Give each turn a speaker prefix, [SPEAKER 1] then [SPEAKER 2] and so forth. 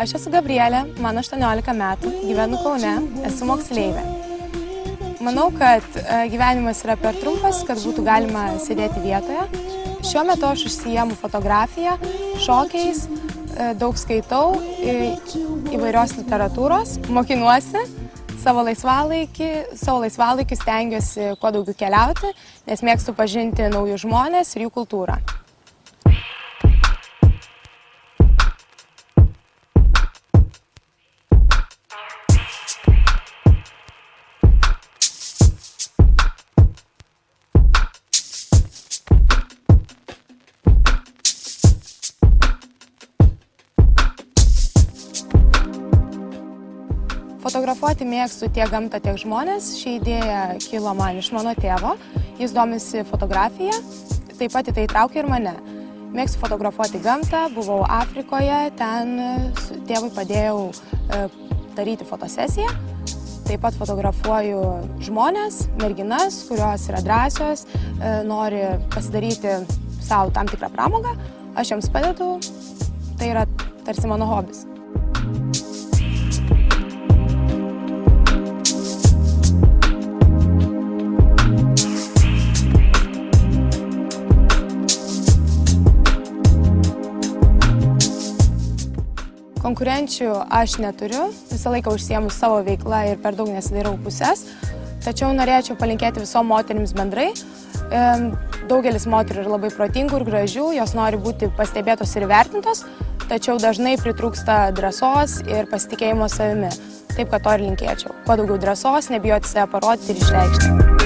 [SPEAKER 1] Aš esu Gabrielė, man 18 metų, gyvenu Kaune, esu moksleivė. Manau, kad gyvenimas yra per trumpas, kad būtų galima sėdėti vietoje. Šiuo metu aš užsiimu fotografiją, šokiais, daug skaitau, įvairios literatūros, mokinuosi, savo laisvalaikiu stengiuosi kuo daugiau keliauti, nes mėgstu pažinti naujus žmones ir jų kultūrą. Fotografuoti mėgstu tiek gamtą, tiek žmonės. Ši idėja kilo man iš mano tėvo. Jis domisi fotografija, taip pat į tai įtraukė ir mane. Mėgstu fotografuoti gamtą, buvau Afrikoje, ten tėvui padėjau daryti fotosesiją. Taip pat fotografuoju žmonės, merginas, kurios yra drąsios, nori pasidaryti savo tam tikrą pramogą. Aš jiems padedu, tai yra tarsi mano hobis. Konkurenčių aš neturiu, visą laiką užsiemu savo veiklą ir per daug nesidairau pusės, tačiau norėčiau palinkėti visom moterims bendrai. Daugelis moterų yra labai protingų ir gražių, jos nori būti pastebėtos ir įvertintos, tačiau dažnai pritrūksta drąsos ir pasitikėjimo savimi. Taip, kad to ir linkėčiau. Kuo daugiau drąsos, nebijoti save parodyti ir išreikšti.